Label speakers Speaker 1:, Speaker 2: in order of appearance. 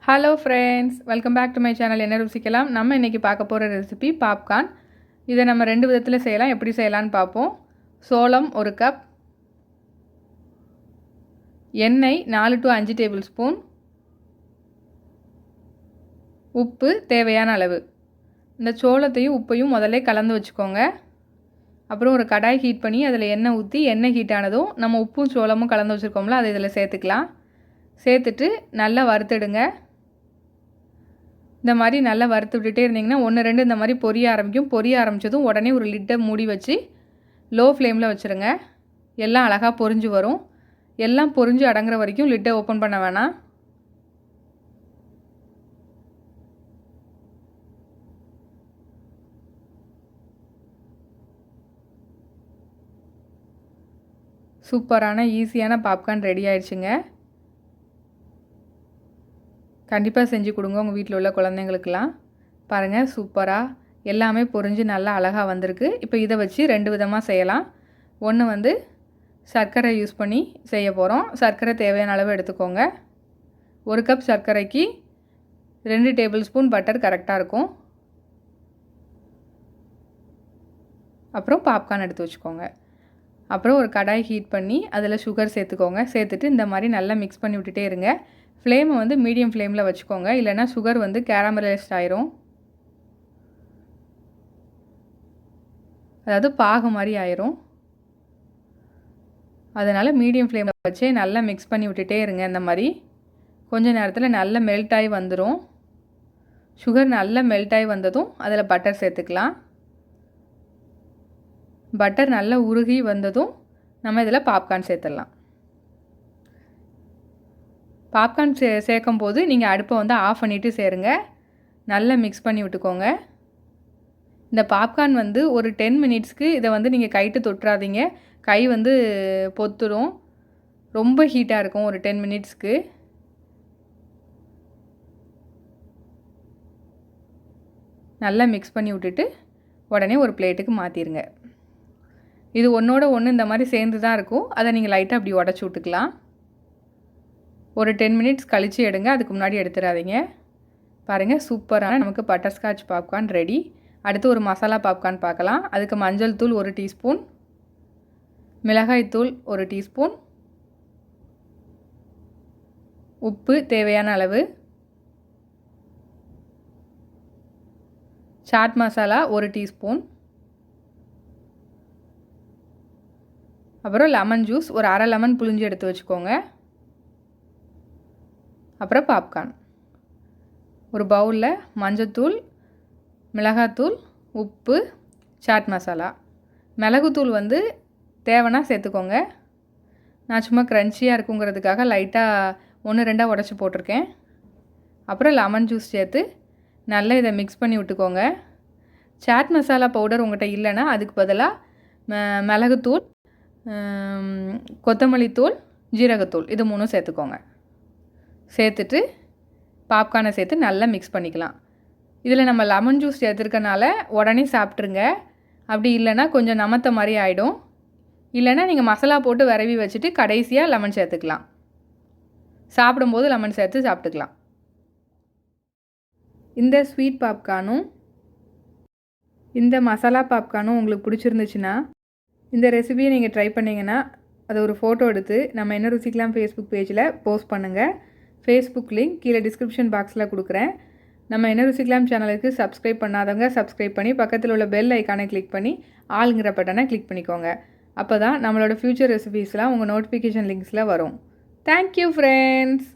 Speaker 1: Hello ஃப்ரெண்ட்ஸ், welcome back to my channel. என்ன ருசிக்கலாம். நம்ம இன்றைக்கி பார்க்க போகிற ரெசிபி பாப்கார்ன். இதை நம்ம 2 விதத்தில் செய்யலாம். எப்படி செய்யலான்னு பார்ப்போம். சோளம் 1 கப், எண்ணெய் 4 to 5 டேபிள் ஸ்பூன், உப்பு தேவையான அளவு. இந்த சோளத்தையும் உப்பையும் முதல்ல கலந்து வச்சுக்கோங்க. அப்புறம் ஒரு கடாய் ஹீட் பண்ணி அதில் எண்ணெய் ஊற்றி, எண்ணெய் ஹீட் ஆனதும் நம்ம உப்பும் சோளமும் கலந்து வச்சுருக்கோம்ல, அதை இதில் சேர்த்துக்கலாம். சேர்த்துட்டு நல்லா வறுத்துடுங்க. இந்த மாதிரி நல்லா வறுத்து விட்டுட்டே இருந்தீங்கன்னா 1-2 இந்த மாதிரி பொரிய ஆரம்பிக்கும். பொரிய ஆரம்பித்ததும் உடனே ஒரு லிட்டை மூடி வச்சு லோ ஃப்ளேமில் வச்சுருங்க. எல்லாம் அழகாக பொரிஞ்சு வரும். எல்லாம் பொரிஞ்சு அடங்குற வரைக்கும் லிட்டை ஓப்பன் பண்ண வேணாம். சூப்பரான ஈஸியான பாப்கார்ன் ரெடி ஆயிடுச்சுங்க. கண்டிப்பாக செஞ்சு கொடுங்க உங்கள் வீட்டில் உள்ள குழந்தைங்களுக்கெல்லாம். பாருங்கள், சூப்பராக எல்லாமே பொரிஞ்சு நல்லா அழகாக வந்திருக்கு. இப்போ இதை வச்சு 2 விதமாக செய்யலாம். ஒன்று வந்து சர்க்கரை யூஸ் பண்ணி செய்ய போகிறோம். சர்க்கரை தேவையான அளவு எடுத்துக்கோங்க. 1 கப் சர்க்கரைக்கு 2 டேபிள் ஸ்பூன் பட்டர் கரெக்டாக இருக்கும். அப்புறம் பாப்கார்ன் எடுத்து வச்சுக்கோங்க. அப்புறம் ஒரு கடாய் ஹீட் பண்ணி அதில் சுகர் சேர்த்துக்கோங்க. சேர்த்துட்டு இந்த மாதிரி நல்லா மிக்ஸ் பண்ணி விட்டுட்டே இருங்க. ஃப்ளேமை வந்து மீடியம் ஃப்ளேமில் வச்சுக்கோங்க, இல்லைனா சுகர் வந்து கேரமலைஸ்ட் ஆயிரும். அதாவது பாகு மாதிரி ஆயிரும். அதனால் மீடியம் ஃப்ளேமில் வச்சே நல்லா மிக்ஸ் பண்ணி விட்டுட்டே இருங்க. இந்த மாதிரி கொஞ்சம் நேரத்தில் நல்லா மெல்ட் ஆகி வந்துடும். சுகர் நல்லா மெல்ட் ஆகி வந்ததும் அதில் பட்டர் சேர்த்துக்கலாம். பட்டர் நல்லா உருகி வந்ததும் நம்ம இதில் பாப்கார்ன் சேர்த்துடலாம். பாப்கார்ன் சேர்க்கும் போது நீங்கள் அடுப்பை வந்து ஆஃப் பண்ணிவிட்டு சேருங்க. நல்லா மிக்ஸ் பண்ணி விட்டுக்கோங்க. இந்த பாப்கார்ன் வந்து ஒரு 10 மினிட்ஸ்க்கு இதை வந்து நீங்கள் கைட்டு தொட்டுறாதீங்க. கை வந்து பொத்துடும். ரொம்ப ஹீட்டாக இருக்கும் ஒரு 10 மினிட்ஸ்க்கு. நல்லா மிக்ஸ் பண்ணி விட்டுட்டு உடனே ஒரு பிளேட்டுக்கு மாற்றிடுங்க. இது ஒன்றோட ஒன்று இந்த மாதிரி சேர்ந்து தான் இருக்கும். அதை நீங்கள் லைட்டாக அப்படி உடச்சி விட்டுக்கலாம். ஒரு 10 மினிட்ஸ் கழித்து எடுங்க, அதுக்கு முன்னாடி எடுத்துடாதீங்க. பாருங்கள், சூப்பரான நமக்கு பட்டர் ஸ்காட்ச் பாப்கார்ன் ரெடி. அடுத்து ஒரு மசாலா பாப்கார்ன் பார்க்கலாம். அதுக்கு மஞ்சள் தூள் 1 டீஸ்பூன், மிளகாய் தூள் 1 டீஸ்பூன், உப்பு தேவையான அளவு, சாட் மசாலா 1 டீஸ்பூன், அப்புறம் லெமன் ஜூஸ் ஒரு அரை லெமன் புழிஞ்சு எடுத்து வச்சுக்கோங்க. அப்புறம் பாப்கார்ன் ஒரு பவுலில் மஞ்சத்தூள், மிளகாத்தூள், உப்பு, சாட் மசாலா. மிளகுத்தூள் வந்து தேவைன்னா சேர்த்துக்கோங்க. நான் சும்மா க்ரன்ச்சியாக இருக்குங்கிறதுக்காக லைட்டாக 1-2 உடச்சி போட்டிருக்கேன். அப்புறம் லெமன் ஜூஸ் சேர்த்து நல்லா இதை மிக்ஸ் பண்ணி விட்டுக்கோங்க. சாட் மசாலா பவுடர் உங்கள்கிட்ட இல்லைன்னா அதுக்கு பதிலாக மிளகுத்தூள், கொத்தமல்லி தூள், ஜீரகத்தூள் இது 3 சேர்த்துக்கோங்க. சேர்த்துட்டு பாப்கார்னை சேர்த்து நல்லா மிக்ஸ் பண்ணிக்கலாம். இதில் நம்ம லெமன் ஜூஸ் சேர்த்துருக்கனால உடனே சாப்பிட்ருங்க. அப்படி இல்லைன்னா கொஞ்சம் நமத்த மாதிரி ஆகிடும். இல்லைன்னா நீங்கள் மசாலா போட்டு விரவி வச்சுட்டு கடைசியாக லெமன் சேர்த்துக்கலாம். சாப்பிடும்போது லெமன் சேர்த்து சாப்பிட்டுக்கலாம். இந்த ஸ்வீட் பாப்கார்னும் இந்த மசாலா பாப்கார்னும் உங்களுக்கு பிடிச்சிருந்துச்சுன்னா இந்த ரெசிபியை நீங்கள் ட்ரை பண்ணிங்கன்னா அதை ஒரு ஃபோட்டோ எடுத்து நம்ம என்ன ருசிக்கலாம் ஃபேஸ்புக் பேஜில் போஸ்ட் பண்ணுங்கள். ஃபேஸ்புக் லிங்க் கீழே டிஸ்கிரிப்ஷன் பாக்ஸில் கொடுக்குறேன். நம்ம என்ன ருசிக்கலாம் சேனலுக்கு சப்ஸ்கிரைப் பண்ணாதவங்க சப்ஸ்கிரைப் பண்ணி பக்கத்தில் உள்ள பெல் ஐக்கானை கிளிக் பண்ணி ஆளுங்கிற பட்டனை கிளிக் பண்ணிக்கோங்க. அப்போ தான் நம்மளோட ஃப்யூச்சர் ரெசிபீஸ்லாம் உங்கள் நோட்டிஃபிகேஷன் லிங்க்ஸில் வரும். Thank you friends.